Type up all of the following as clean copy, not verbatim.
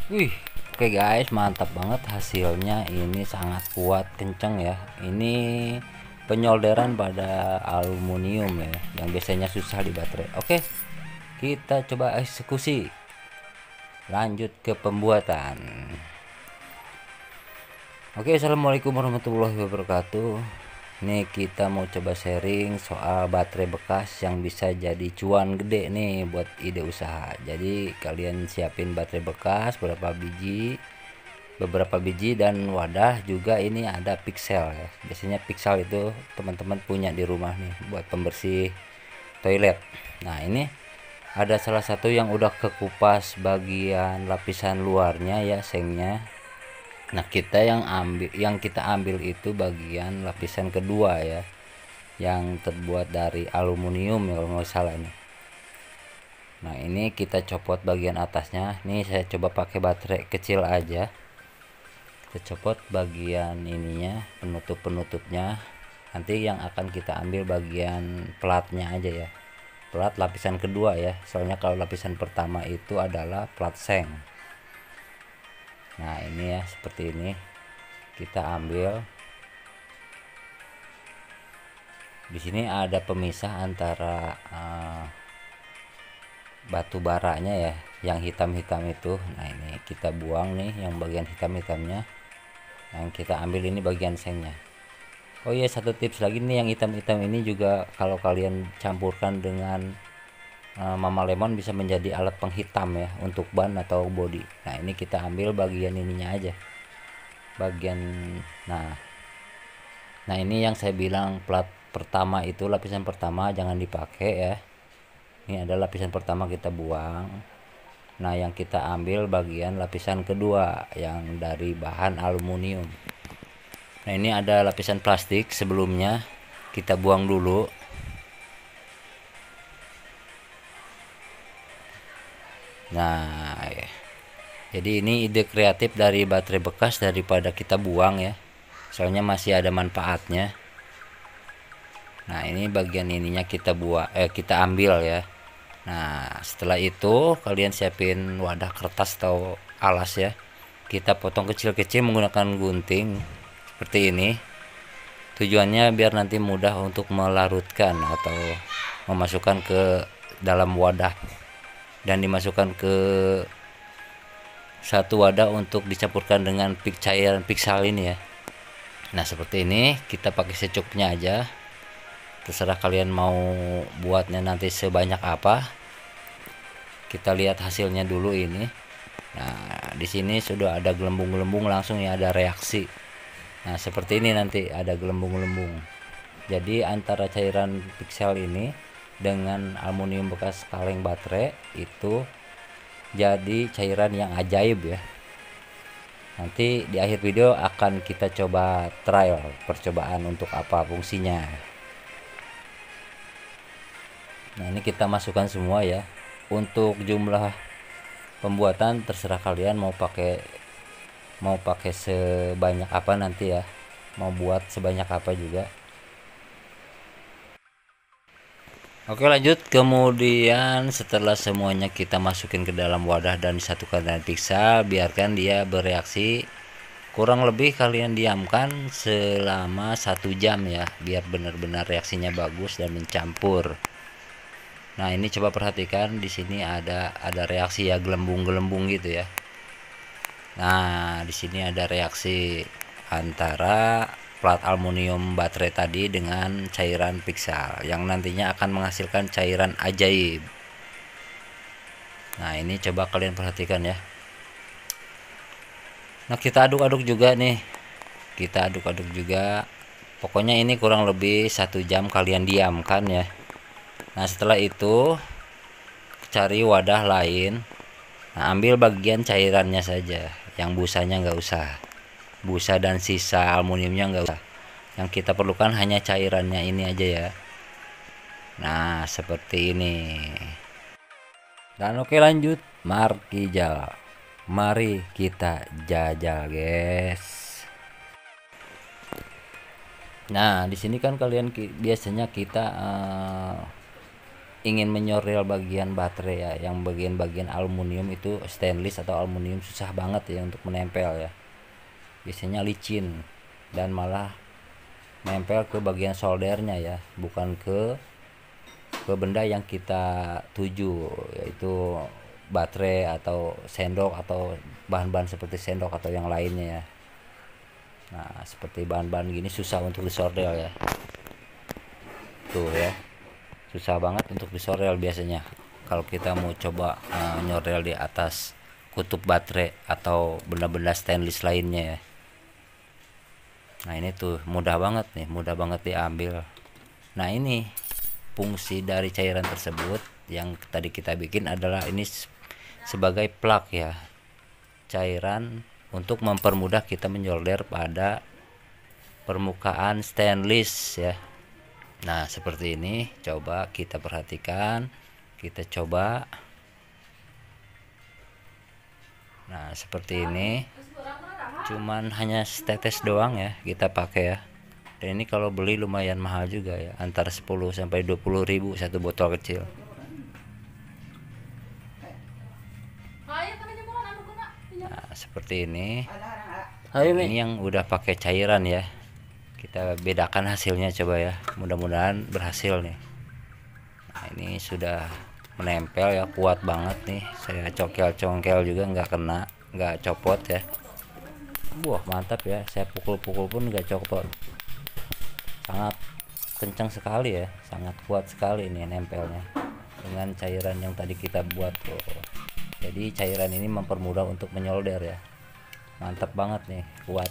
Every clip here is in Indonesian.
Wih, oke guys, mantap banget hasilnya. Ini sangat kuat, kenceng ya. Ini penyolderan pada aluminium ya, yang biasanya susah di baterai. Oke, kita coba eksekusi. Lanjut ke pembuatan. Oke, assalamualaikum warahmatullahi wabarakatuh. Nih kita mau coba sharing soal baterai bekas yang bisa jadi cuan gede nih buat ide usaha. Jadi kalian siapin baterai bekas beberapa biji dan wadah. Juga ini ada pixel ya. Biasanya pixel itu teman-teman punya di rumah nih buat pembersih toilet. Nah, ini ada salah satu yang udah kekupas bagian lapisan luarnya ya, sengnya. Nah, kita ambil itu bagian lapisan kedua ya, yang terbuat dari aluminium ya kalau nggak salah ini. Nah, ini kita copot bagian atasnya. Nih saya coba pakai baterai kecil aja. Kita copot bagian ininya, penutupnya. Nanti yang akan kita ambil bagian platnya aja ya. Plat lapisan kedua ya. Soalnya kalau lapisan pertama itu adalah plat seng. Nah, ini ya seperti ini. Kita ambil. Di sini ada pemisah antara batu baranya ya, yang hitam-hitam itu. Nah, ini kita buang nih yang bagian hitam-hitamnya. Yang kita ambil ini bagian sengnya. Oh iya, satu tips lagi nih, yang hitam-hitam ini juga kalau kalian campurkan dengan mama lemon bisa menjadi alat penghitam ya untuk ban atau bodi. Nah, ini kita ambil bagian ininya aja. Bagian nah Nah, ini yang saya bilang plat pertama itu, lapisan pertama jangan dipakai ya. Ini ada lapisan pertama, kita buang. Nah, yang kita ambil bagian lapisan kedua yang dari bahan aluminium. Nah, ini ada lapisan plastik sebelumnya, kita buang dulu. Nah, ya. Jadi ini ide kreatif dari baterai bekas daripada kita buang ya. Soalnya masih ada manfaatnya. Nah, ini bagian ininya kita ambil ya. Nah, setelah itu kalian siapin wadah kertas atau alas ya. Kita potong kecil-kecil menggunakan gunting seperti ini. Tujuannya biar nanti mudah untuk melarutkan atau memasukkan ke dalam wadah dan dimasukkan ke satu wadah untuk dicampurkan dengan cairan pixel ini ya. Nah, seperti ini kita pakai secukupnya aja. Terserah kalian mau buatnya nanti sebanyak apa. Kita lihat hasilnya dulu ini. Nah, di sini sudah ada gelembung-gelembung langsung ya, ada reaksi. Nah, seperti ini nanti ada gelembung-gelembung. Jadi antara cairan pixel ini dengan aluminium bekas kaleng baterai itu jadi cairan yang ajaib ya. Nanti di akhir video akan kita coba trial, percobaan untuk apa fungsinya. Nah, ini kita masukkan semua ya. Untuk jumlah pembuatan terserah kalian mau pakai sebanyak apa nanti ya. Mau buat sebanyak apa juga. Oke, lanjut. Kemudian setelah semuanya kita masukin ke dalam wadah dan disatukan dengan pixel, biarkan dia bereaksi. Kurang lebih kalian diamkan selama 1 jam ya, biar benar-benar reaksinya bagus dan mencampur. Nah, ini coba perhatikan di sini ada reaksi ya, gelembung-gelembung gitu ya. Nah, di sini ada reaksi antara plat aluminium baterai tadi dengan cairan pixel yang nantinya akan menghasilkan cairan ajaib. Nah, ini coba kalian perhatikan ya. Nah, kita aduk-aduk juga nih. Kita aduk-aduk juga. Pokoknya ini kurang lebih 1 jam kalian diamkan ya. Nah, setelah itu cari wadah lain. Nah, ambil bagian cairannya saja, yang busanya nggak usah. Busa dan sisa aluminiumnya nggak usah. Yang kita perlukan hanya cairannya ini aja ya. Nah, seperti ini. Dan oke, lanjut markijal. Mari kita jajal guys. Nah, di sini kan kalian biasanya kita ingin menyorel bagian baterai ya, yang bagian aluminium itu stainless atau aluminium susah banget ya untuk menempel ya, biasanya licin dan malah nempel ke bagian soldernya ya, bukan ke benda yang kita tuju, yaitu baterai atau sendok atau bahan-bahan seperti sendok atau yang lainnya ya. Nah seperti bahan-bahan gini susah untuk disordel ya, tuh ya, susah banget untuk disorel biasanya kalau kita mau coba nyorel di atas kutub baterai atau benda-benda stainless lainnya ya. Nah ini tuh mudah banget nih, mudah banget diambil. Nah ini fungsi dari cairan tersebut yang tadi kita bikin adalah ini sebagai plug ya, cairan untuk mempermudah kita menyolder pada permukaan stainless ya. Nah seperti ini, coba kita perhatikan, kita coba. Nah seperti ini, cuman hanya setetes doang ya kita pakai ya. Dan ini kalau beli lumayan mahal juga ya, antara 10 sampai 20 ribu satu botol kecil. Nah seperti ini. Ini yang udah pakai cairan ya, kita bedakan hasilnya coba ya, mudah-mudahan berhasil nih. Nah ini sudah menempel ya, kuat banget nih, saya congkel juga nggak kena, nggak copot ya. Wah mantap ya, saya pukul-pukul pun nggak copot, sangat kencang sekali ya, sangat kuat sekali ini nempelnya dengan cairan yang tadi kita buat. Jadi cairan ini mempermudah untuk menyolder ya, mantap banget nih, kuat.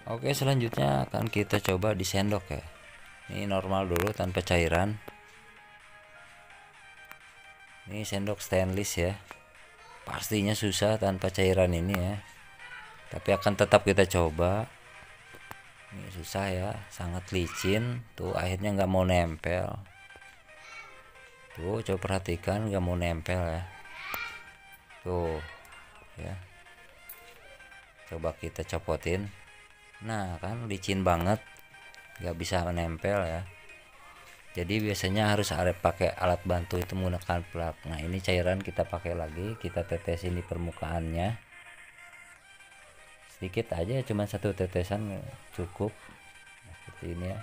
Oke selanjutnya akan kita coba di sendok ya, ini normal dulu tanpa cairan. Ini sendok stainless ya, pastinya susah tanpa cairan ini ya, tapi akan tetap kita coba. Ini susah ya, sangat licin tuh, akhirnya nggak mau nempel tuh, coba perhatikan, nggak mau nempel ya tuh ya. Coba kita copotin, nah kan licin banget, nggak bisa menempel ya. Jadi biasanya harus pakai alat bantu itu menggunakan plug. Nah ini cairan kita pakai lagi, kita tetesin di permukaannya sedikit aja, cuma satu tetesan cukup. Nah, seperti ini ya,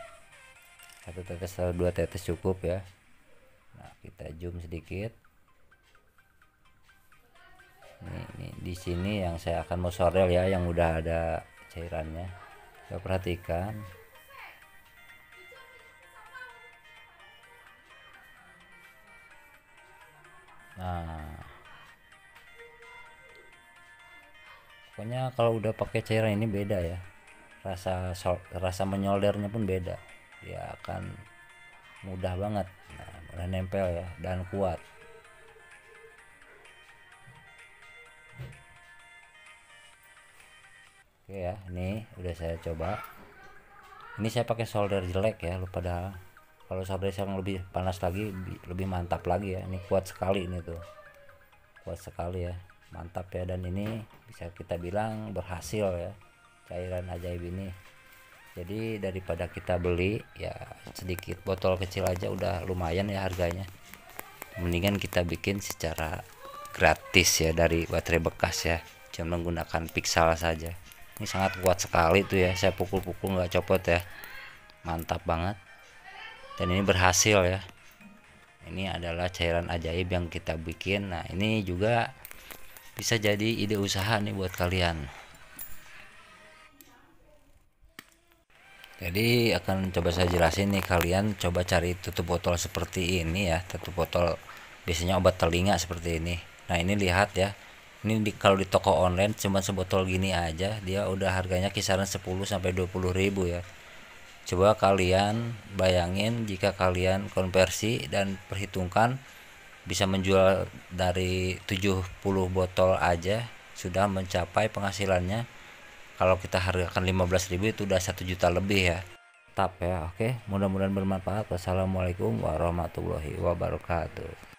satu tetes atau dua tetes cukup ya. Nah kita zoom sedikit. Ini di sini yang saya akan mau sorel ya, yang udah ada cairannya. Coba perhatikan. Nah pokoknya kalau udah pakai cairan ini beda ya, rasa menyoldernya pun beda, dia akan mudah banget. Nah mudah nempel ya dan kuat. Oke ya, ini udah saya coba. Ini saya pakai solder jelek ya, padahal kalau solder yang lebih panas lagi, lebih mantap lagi ya. Ini kuat sekali, ini tuh kuat sekali ya, mantap ya. Dan ini bisa kita bilang berhasil ya, cairan ajaib ini. Jadi daripada kita beli ya sedikit botol kecil aja udah lumayan ya harganya, mendingan kita bikin secara gratis ya dari baterai bekas ya, cuma menggunakan pixel saja. Ini sangat kuat sekali tuh ya, saya pukul-pukul nggak copot ya, mantap banget. Dan ini berhasil ya, ini adalah cairan ajaib yang kita bikin. Nah ini juga bisa jadi ide usaha nih buat kalian. Jadi akan coba saya jelasin nih, kalian coba cari tutup botol seperti ini ya, tutup botol biasanya obat telinga seperti ini. Nah ini lihat ya, ini kalau di toko online cuma sebotol gini aja dia udah harganya kisaran 10 sampai 20 ribu ya. Coba kalian bayangin jika kalian konversi dan perhitungkan bisa menjual dari 70 botol aja sudah mencapai penghasilannya. Kalau kita hargakan 15 ribu itu udah 1 juta lebih ya. Tap ya. Oke, mudah-mudahan bermanfaat. Wassalamualaikum warahmatullahi wabarakatuh.